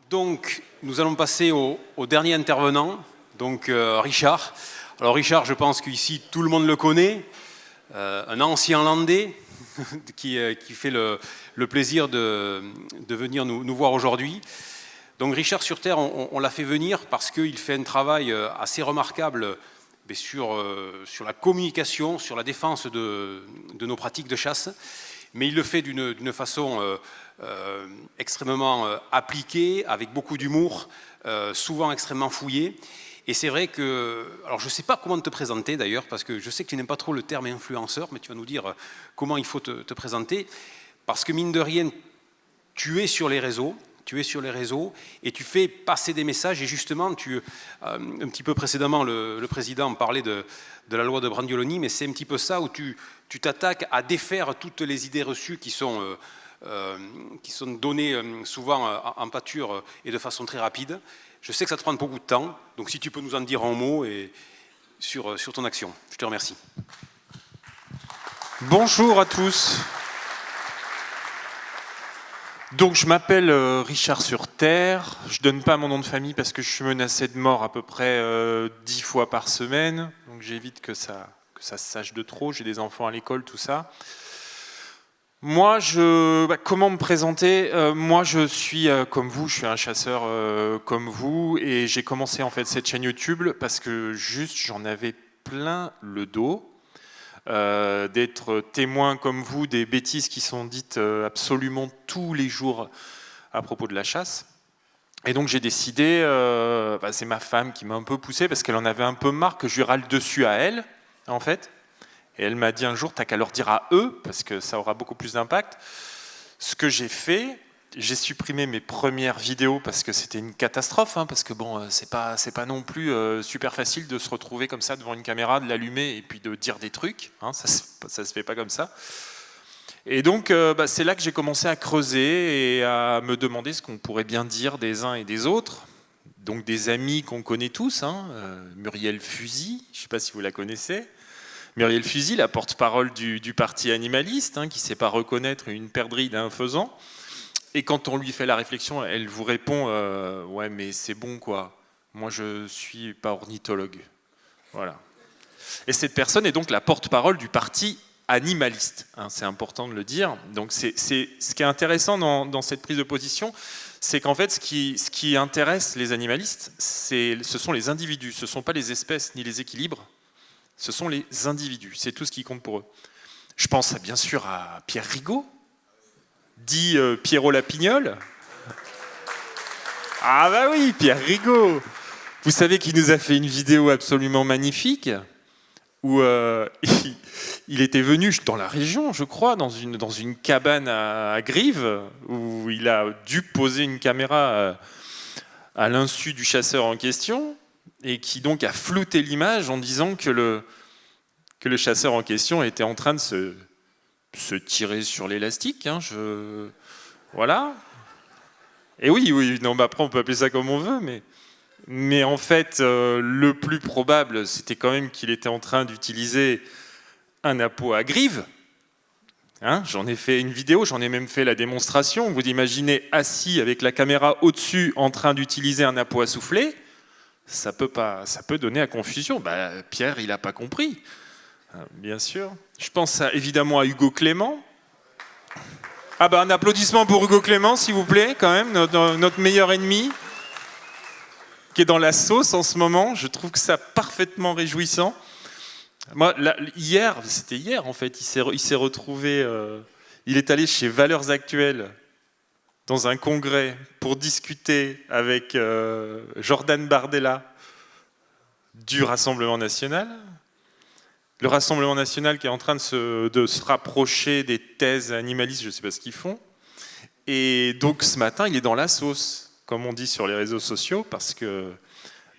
Donc, nous allons passer au dernier intervenant, donc Richard. Alors Richard, je pense qu'ici, tout le monde le connaît, un ancien landais qui fait le plaisir de venir nous voir aujourd'hui. Donc Richard sur Terre, on l'a fait venir parce qu'il fait un travail assez remarquable sur la communication, sur la défense de nos pratiques de chasse, mais il le fait d'une façon extrêmement appliquée, avec beaucoup d'humour, souvent extrêmement fouillé. Et c'est vrai que, alors je ne sais pas comment te présenter d'ailleurs, parce que je sais que tu n'aimes pas trop le terme influenceur, mais tu vas nous dire comment il faut te présenter, parce que mine de rien, tu es sur les réseaux, et tu fais passer des messages, et justement, un petit peu précédemment, le président parlait de la loi de Brandioloni, mais c'est un petit peu ça où tu t'attaques à défaire toutes les idées reçues qui sont données souvent en pâture et de façon très rapide. Je sais que ça te prend beaucoup de temps, donc si tu peux nous en dire un mot sur ton action. Je te remercie. Bonjour à tous. Donc je m'appelle Richard sur Terre. Je donne pas mon nom de famille parce que je suis menacé de mort à peu près 10 fois par semaine. Donc j'évite que ça se sache de trop. J'ai des enfants à l'école, tout ça. Moi, comment me présenter ? Moi, je suis comme vous, je suis un chasseur comme vous, et j'ai commencé en fait cette chaîne YouTube parce que juste j'en avais plein le dos d'être témoin comme vous des bêtises qui sont dites absolument tous les jours à propos de la chasse. Et donc j'ai décidé, c'est ma femme qui m'a un peu poussé parce qu'elle en avait un peu marre que je lui râle dessus à elle, en fait. Et elle m'a dit un jour, t'as qu'à leur dire à eux, parce que ça aura beaucoup plus d'impact. Ce que j'ai fait, j'ai supprimé mes premières vidéos parce que c'était une catastrophe, parce que bon, c'est pas non plus super facile de se retrouver comme ça devant une caméra, de l'allumer et puis de dire des trucs. Ça se fait pas comme ça. Et donc, c'est là que j'ai commencé à creuser et à me demander ce qu'on pourrait bien dire des uns et des autres. Donc des amis qu'on connaît tous, Muriel Fusy, je sais pas si vous la connaissez. Muriel Fusy, la porte-parole du parti animaliste, qui ne sait pas reconnaître une perdrix d'un faisan. Et quand on lui fait la réflexion, elle vous répond « Ouais, mais c'est bon, quoi. Moi, je ne suis pas ornithologue. » Voilà. Et cette personne est donc la porte-parole du parti animaliste. C'est important de le dire. Donc, ce qui est intéressant dans cette prise de position, c'est qu'en fait, ce qui intéresse les animalistes, ce sont les individus. Ce ne sont pas les espèces ni les équilibres. Ce sont les individus, c'est tout ce qui compte pour eux. Je pense bien sûr à Pierre Rigaud, dit Pierrot Lapignol. Ah bah oui, Pierre Rigaud. Vous savez qu'il nous a fait une vidéo absolument magnifique où il était venu dans la région, je crois, dans une cabane à Grives, où il a dû poser une caméra à l'insu du chasseur en question, et qui donc a flouté l'image en disant que le chasseur en question était en train de se tirer sur l'élastique. Voilà. Et oui, non, après on peut appeler ça comme on veut, mais en fait, le plus probable, c'était quand même qu'il était en train d'utiliser un appôt à grive. J'en ai fait une vidéo, j'en ai même fait la démonstration. Vous imaginez assis avec la caméra au-dessus en train d'utiliser un appôt à souffler. Ça peut donner à confusion. Pierre, il n'a pas compris. Bien sûr. Je pense évidemment à Hugo Clément. Un applaudissement pour Hugo Clément, s'il vous plaît, quand même, notre meilleur ennemi, qui est dans la sauce en ce moment. Je trouve que ça parfaitement réjouissant. Moi, c'était hier en fait, il s'est retrouvé, il est allé chez Valeurs Actuelles, dans un congrès pour discuter avec Jordan Bardella du Rassemblement national. Le Rassemblement national qui est en train de se rapprocher des thèses animalistes, je ne sais pas ce qu'ils font. Et donc ce matin, il est dans la sauce, comme on dit sur les réseaux sociaux, parce que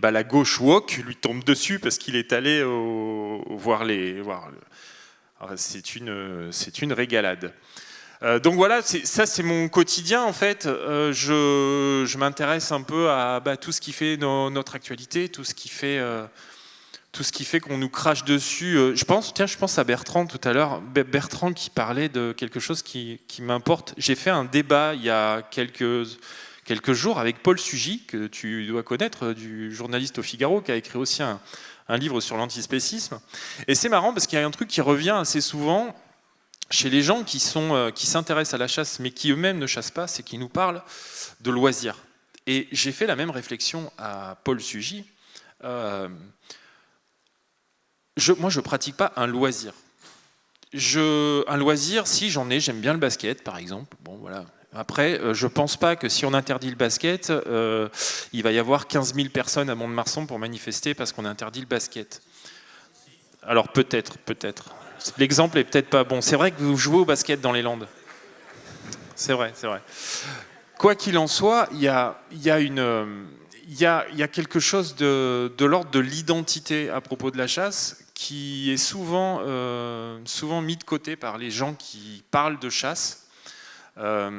la gauche woke lui tombe dessus parce qu'il est allé voir. Alors, c'est une régalade. Donc voilà, ça c'est mon quotidien en fait. Je m'intéresse un peu à tout ce qui fait notre actualité, tout ce qui fait qu'on nous crache dessus. Je pense à Bertrand tout à l'heure. Bertrand qui parlait de quelque chose qui m'importe. J'ai fait un débat il y a quelques quelques jours avec Paul Sugy, que tu dois connaître, du journaliste au Figaro, qui a écrit aussi un livre sur l'antispécisme. Et c'est marrant parce qu'il y a un truc qui revient assez souvent chez les gens qui s'intéressent à la chasse, mais qui eux-mêmes ne chassent pas, c'est qu'ils nous parlent de loisirs. Et j'ai fait la même réflexion à Paul Sugy. Moi, je ne pratique pas un loisir. Un loisir, si j'en ai, j'aime bien le basket, par exemple. Bon, voilà. Après, je ne pense pas que si on interdit le basket, il va y avoir 15 000 personnes à Mont-de-Marsan pour manifester parce qu'on interdit le basket. Alors peut-être. L'exemple est peut-être pas bon. C'est vrai que vous jouez au basket dans les Landes. C'est vrai. Quoi qu'il en soit, il y a quelque chose de l'ordre de l'identité à propos de la chasse qui est souvent mis de côté par les gens qui parlent de chasse. Je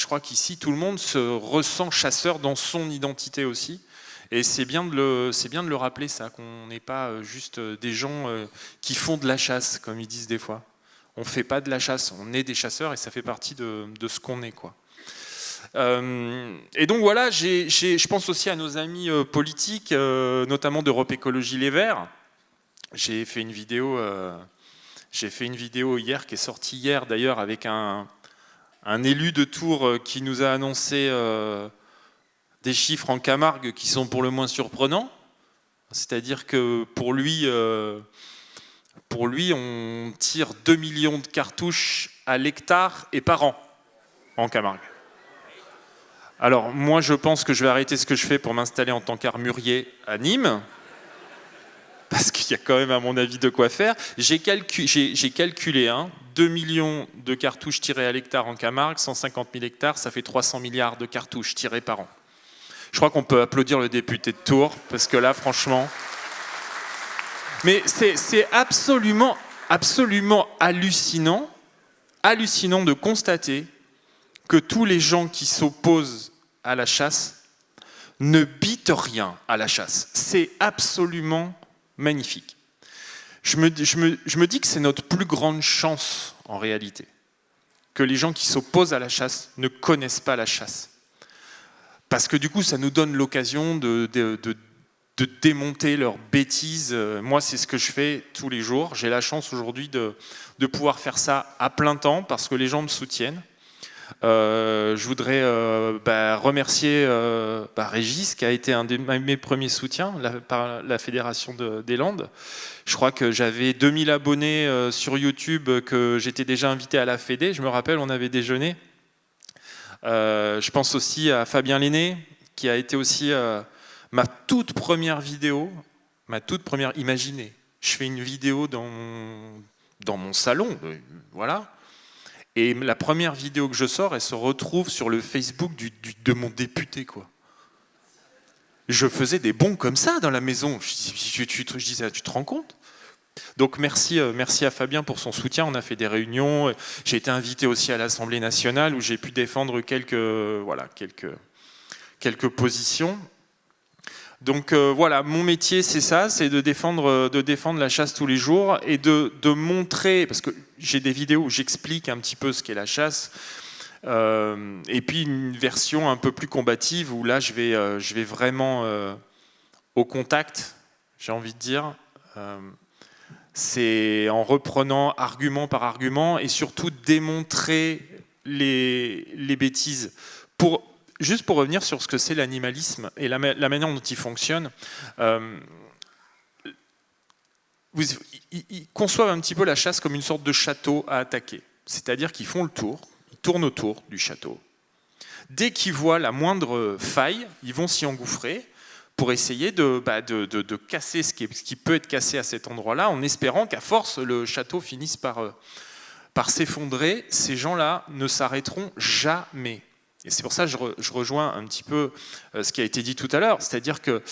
crois qu'ici, tout le monde se ressent chasseur dans son identité aussi. Et c'est bien de le rappeler, ça, qu'on n'est pas juste des gens qui font de la chasse, comme ils disent des fois. On ne fait pas de la chasse, on est des chasseurs et ça fait partie de ce qu'on est, quoi. Et donc voilà, je pense aussi à nos amis politiques, notamment d'Europe Écologie Les Verts. J'ai fait une vidéo hier, qui est sortie hier d'ailleurs, avec un élu de Tours qui nous a annoncé des chiffres en Camargue qui sont pour le moins surprenants. C'est-à-dire que pour lui, on tire 2 millions de cartouches à l'hectare et par an en Camargue. Alors moi, je pense que je vais arrêter ce que je fais pour m'installer en tant qu'armurier à Nîmes, parce qu'il y a quand même, à mon avis, de quoi faire. J'ai calculé 2 millions de cartouches tirées à l'hectare en Camargue, 150 000 hectares, ça fait 300 milliards de cartouches tirées par an. Je crois qu'on peut applaudir le député de Tours, parce que là, franchement... Mais c'est absolument hallucinant de constater que tous les gens qui s'opposent à la chasse ne bitent rien à la chasse. C'est absolument magnifique. Je me dis que c'est notre plus grande chance, en réalité, que les gens qui s'opposent à la chasse ne connaissent pas la chasse. Parce que du coup, ça nous donne l'occasion de démonter leurs bêtises. Moi, c'est ce que je fais tous les jours. J'ai la chance aujourd'hui de pouvoir faire ça à plein temps parce que les gens me soutiennent. Je voudrais remercier Régis, qui a été un de mes premiers soutiens par la Fédération des Landes. Je crois que j'avais 2000 abonnés sur YouTube, que j'étais déjà invité à la Fédé. Je me rappelle, on avait déjeuné. Je pense aussi à Fabien Lenné, qui a été aussi ma toute première vidéo. Imaginez, je fais une vidéo dans mon salon, voilà. Et la première vidéo que je sors, elle se retrouve sur le Facebook de mon député, quoi. Je faisais des bonds comme ça dans la maison. Je disais, tu te rends compte ? Donc merci à Fabien pour son soutien. On a fait des réunions. J'ai été invité aussi à l'Assemblée nationale où j'ai pu défendre quelques positions. Donc voilà, mon métier c'est ça, c'est de défendre la chasse tous les jours et de montrer, parce que j'ai des vidéos où j'explique un petit peu ce qu'est la chasse, et puis une version un peu plus combative où là je vais vraiment au contact, j'ai envie de dire. C'est en reprenant argument par argument et surtout démontrer les bêtises. Juste pour revenir sur ce que c'est l'animalisme et la manière dont il fonctionne, ils conçoivent un petit peu la chasse comme une sorte de château à attaquer. C'est-à-dire qu'ils font le tour, ils tournent autour du château. Dès qu'ils voient la moindre faille, ils vont s'y engouffrer pour essayer de casser ce qui peut être cassé à cet endroit-là, en espérant qu'à force, le château finisse par s'effondrer. Ces gens-là ne s'arrêteront jamais. Et c'est pour ça que je rejoins un petit peu ce qui a été dit tout à l'heure, c'est-à-dire que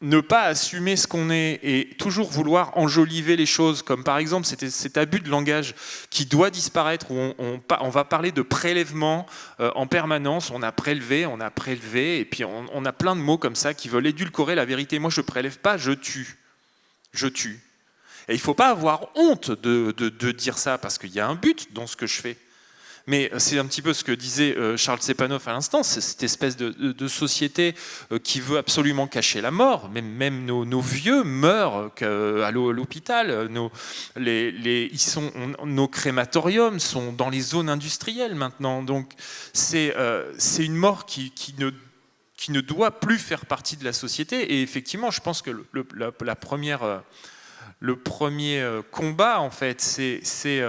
ne pas assumer ce qu'on est et toujours vouloir enjoliver les choses, comme par exemple cet abus de langage qui doit disparaître, où on va parler de prélèvement en permanence, on a prélevé, et puis on a plein de mots comme ça qui veulent édulcorer la vérité. Moi, je ne prélève pas, je tue. Et il ne faut pas avoir honte de dire ça, parce qu'il y a un but dans ce que je fais. Mais c'est un petit peu ce que disait Charles Stepanov à l'instant, c'est cette espèce de société qui veut absolument cacher la mort. Même nos vieux meurent à l'hôpital. Nos crématoriums sont dans les zones industrielles maintenant. Donc c'est une mort qui ne doit plus faire partie de la société. Et effectivement, je pense que le premier combat, en fait, c'est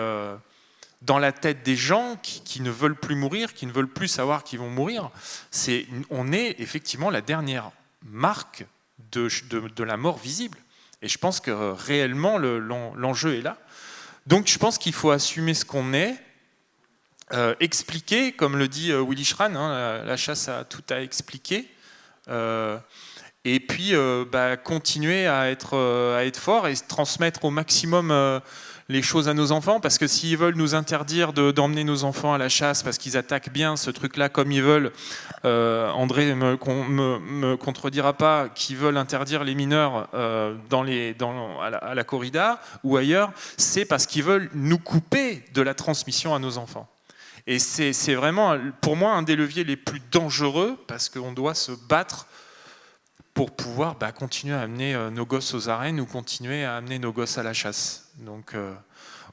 dans la tête des gens qui ne veulent plus mourir, qui ne veulent plus savoir qu'ils vont mourir. On est effectivement la dernière marque de la mort visible. Et je pense que réellement, l'enjeu est là. Donc je pense qu'il faut assumer ce qu'on est, expliquer, comme le dit Willy Schran, hein, la chasse a tout à expliquer, et puis continuer à être fort et transmettre au maximum les choses à nos enfants, parce que s'ils veulent nous interdire d'emmener nos enfants à la chasse parce qu'ils attaquent bien ce truc-là comme ils veulent, André me contredira pas, qu'ils veulent interdire les mineurs à la corrida ou ailleurs, c'est parce qu'ils veulent nous couper de la transmission à nos enfants. Et c'est vraiment, pour moi, un des leviers les plus dangereux, parce qu'on doit se battre pour pouvoir continuer à amener nos gosses aux arènes ou continuer à amener nos gosses à la chasse. Donc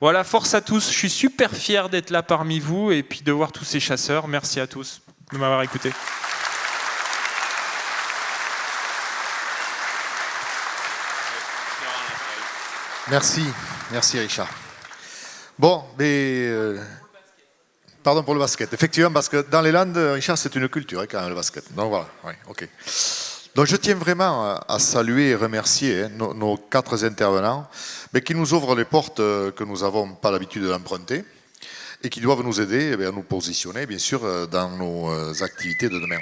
voilà, force à tous. Je suis super fier d'être là parmi vous et puis de voir tous ces chasseurs. Merci à tous de m'avoir écouté. Merci Richard. Bon, mais... Pardon pour le basket. Effectivement, parce que dans les Landes, Richard, c'est une culture quand même, le basket. Donc voilà, ouais, ok. Donc je tiens vraiment à saluer et remercier nos 4 intervenants, mais qui nous ouvrent les portes que nous n'avons pas l'habitude d'emprunter et qui doivent nous aider à nous positionner, bien sûr, dans nos activités de demain.